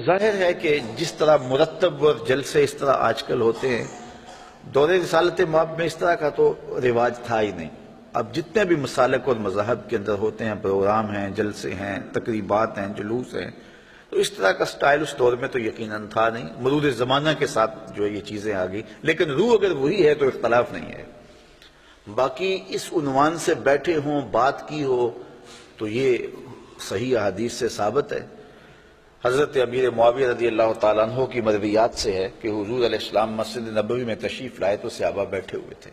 ظاہر ہے کہ جس طرح مرتب اور جلسے اس طرح آج کل ہوتے ہیں، دور رسالت مآب میں اس طرح کا تو رواج تھا ہی نہیں۔ اب جتنے بھی مسالک اور مذاہب کے اندر ہوتے ہیں، پروگرام ہیں، جلسے ہیں، تقریبات ہیں، جلوس ہیں، تو اس طرح کا سٹائل اس دور میں تو یقیناً تھا نہیں۔ مرور زمانہ کے ساتھ جو ہے یہ چیزیں آ گئی، لیکن روح اگر وہی ہے تو اختلاف نہیں ہے۔ باقی اس عنوان سے بیٹھے ہوں، بات کی ہو، تو یہ صحیح احادیث سے ثابت ہے۔ حضرت امیر معاویہ رضی اللہ تعالیٰ عنہ کی مرویات سے ہے کہ حضور علیہ السلام مسجد نبوی میں تشریف لائے تو صحابہ بیٹھے ہوئے تھے،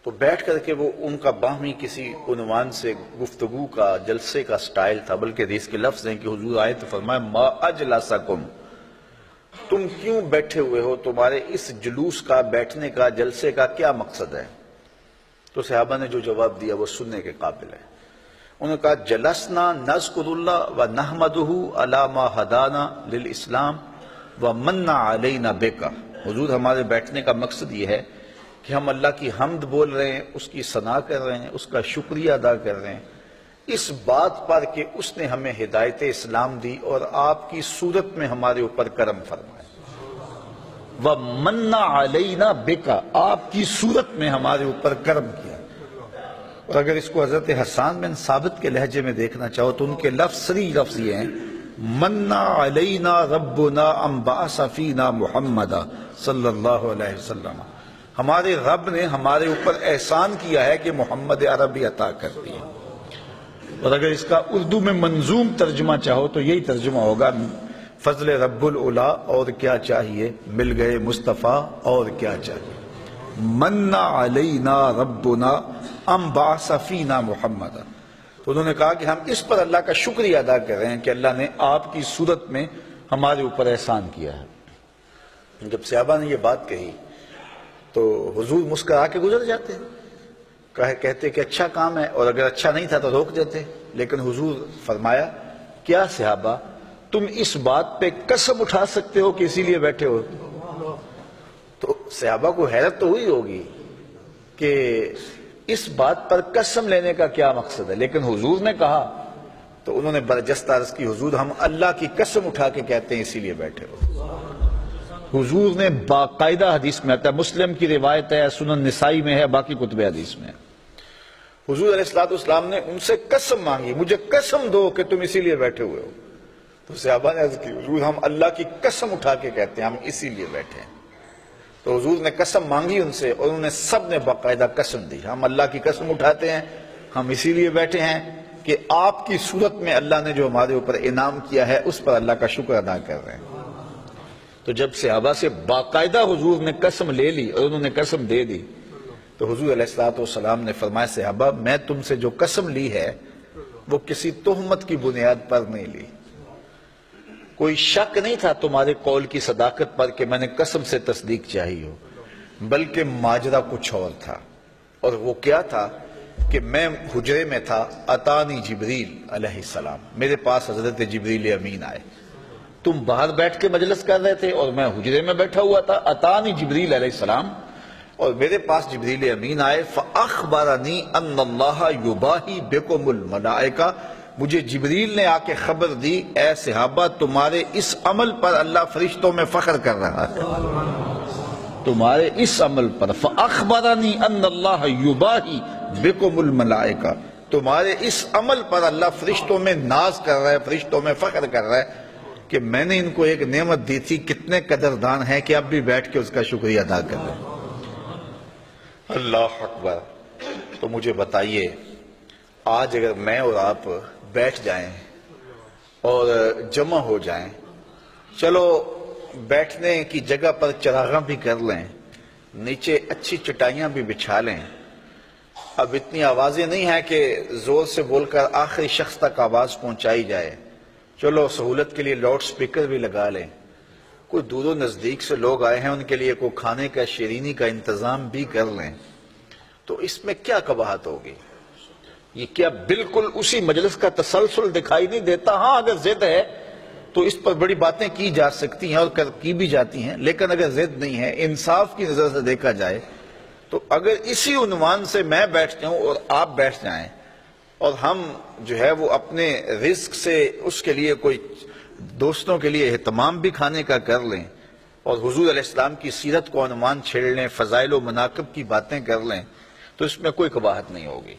تو بیٹھ کر کے وہ ان کا باہمی کسی عنوان سے گفتگو کا، جلسے کا سٹائل تھا، بلکہ حدیث کے لفظ ہیں کہ حضور آئے تو فرمایا ما اجلسکم، تم کیوں بیٹھے ہوئے ہو، تمہارے اس جلوس کا، بیٹھنے کا، جلسے کا کیا مقصد ہے؟ تو صحابہ نے جو جواب دیا وہ سننے کے قابل ہے۔ انہوں نے کہا جلسنا نذکر اللہ و نحمدہ علی ما ہدانا للاسلام و من علینا بک، حضور ہمارے بیٹھنے کا مقصد یہ ہے کہ ہم اللہ کی حمد بول رہے ہیں، اس کی ثنا کر رہے ہیں، اس کا شکریہ ادا کر رہے ہیں اس بات پر کہ اس نے ہمیں ہدایت اسلام دی اور آپ کی صورت میں ہمارے اوپر کرم فرمایا، وَمَنَّ عَلَيْنَا بِكَ، آپ کی صورت میں ہمارے اوپر کرم کیا۔ اور اگر اس کو حضرت حسان بن ثابت کے لہجے میں دیکھنا چاہو تو ان کے صریح لفظ یہ ہیں مَنَّ عَلَيْنَا رَبُّنَا أَن بَعَثَ فِينَا مُحَمَّدًا صلی اللہ علیہ وسلم، ہمارے رب نے ہمارے اوپر احسان کیا ہے کہ محمد عربی عطا کر دی۔ اور اگر اس کا اردو میں منظوم ترجمہ چاہو تو یہی ترجمہ ہوگا فضل رب العلا، اور کیا چاہیے، مل گئے مصطفیٰ، اور کیا چاہیے۔ من علینا ربنا ام بعث فینا محمد، تو انہوں نے کہا کہ ہم اس پر اللہ کا شکریہ ادا کر رہے ہیں کہ اللہ نے آپ کی صورت میں ہمارے اوپر احسان کیا ہے۔ جب صحابہ نے یہ بات کہی تو حضور مسکرا کے گزر جاتے، کہتے کہ اچھا کام ہے، اور اگر اچھا نہیں تھا تو روک دیتے، لیکن حضور فرمایا کیا صحابہ تم اس بات پہ قسم اٹھا سکتے ہو کہ اسی لیے بیٹھے ہو؟ تو صحابہ کو حیرت تو ہوئی ہوگی کہ اس بات پر قسم لینے کا کیا مقصد ہے، لیکن حضور نے کہا تو انہوں نے برجستہ عرض کی حضور ہم اللہ کی قسم اٹھا کے کہتے ہیں اسی لیے بیٹھے ہو۔ حضور نے باقاعدہ حدیث میں آتا ہے، مسلم کی روایت ہے، سنن نسائی میں ہے، باقی کتب حدیث میں ہے، حضور علیہ السلام نے ان سے قسم مانگی، مجھے قسم دو کہ تم اسی لیے بیٹھے ہوئے ہو۔ تو صحابہ نے عرض کی حضور ہم اللہ کی قسم اٹھا کے کہتے ہیں ہم اسی لیے بیٹھے ہیں۔ تو حضور نے قسم مانگی ان سے، اور انہوں نے سب نے باقاعدہ قسم دی، ہم اللہ کی قسم اٹھاتے ہیں، ہم اسی لیے بیٹھے ہیں کہ آپ کی صورت میں اللہ نے جو ہمارے اوپر انعام کیا ہے اس پر اللہ کا شکر ادا کر رہے ہیں۔ تو جب صحابہ سے باقاعدہ حضور نے قسم لے لی اور انہوں نے قسم دے دی تو حضور علیہ السلام نے فرمایا صحابہ میں تم سے جو قسم لی ہے وہ کسی تہمت کی بنیاد پر نہیں لی، کوئی شک نہیں تھا تمہارے قول کی صداقت پر کہ میں نے قسم سے تصدیق چاہی ہو، بلکہ ماجرا کچھ اور تھا، اور وہ کیا تھا کہ میں حجرے میں تھا، اتانی جبریل علیہ السلام، میرے پاس حضرت جبریل امین آئے، تم باہر بیٹھ کے مجلس کر رہے تھے اور میں حجرے میں بیٹھا ہوا تھا، اتانی جبریل علیہ السلام، اور میرے پاس جبریل امین آئے، فاخبرنی ان اللہ یباہی بکم الملائکہ، مجھے جبریل نے آ کے خبر دی اے صحابہ تمہارے اس عمل پر اللہ فرشتوں میں فخر کر رہا ہے، تمہارے اس عمل پر، فاخبرنی ان اللہ یباہی بکم الملائکہ، تمہارے اس عمل پر اللہ فرشتوں میں ناز کر رہا ہے، فرشتوں میں فخر کر رہا ہے کہ میں نے ان کو ایک نعمت دی تھی، کتنے قدردان ہیں کہ اب بھی بیٹھ کے اس کا شکریہ ادا کر رہے ہیں۔ اللہ اکبر۔ تو مجھے بتائیے آج اگر میں اور آپ بیٹھ جائیں اور جمع ہو جائیں، چلو بیٹھنے کی جگہ پر چراغاں بھی کر لیں، نیچے اچھی چٹائیاں بھی بچھا لیں، اب اتنی آوازیں نہیں ہیں کہ زور سے بول کر آخری شخص تک آواز پہنچائی جائے، چلو سہولت کے لیے لاؤڈ سپیکر بھی لگا لیں، کوئی دور و نزدیک سے لوگ آئے ہیں ان کے لیے کوئی کھانے کا، شیرینی کا انتظام بھی کر لیں، تو اس میں کیا قباحت ہوگی؟ یہ کیا بالکل اسی مجلس کا تسلسل دکھائی نہیں دیتا؟ ہاں اگر ضد ہے تو اس پر بڑی باتیں کی جا سکتی ہیں اور کی بھی جاتی ہیں، لیکن اگر ضد نہیں ہے، انصاف کی نظر سے دیکھا جائے تو اگر اسی عنوان سے میں بیٹھ جاؤں اور آپ بیٹھ جائیں اور ہم جو ہے وہ اپنے رزق سے اس کے لیے کوئی دوستوں کے لیے اہتمام بھی کھانے کا کر لیں اور حضور علیہ السلام کی سیرت کو عنوان چھیڑ لیں، فضائل و مناقب کی باتیں کر لیں، تو اس میں کوئی قباحت نہیں ہوگی۔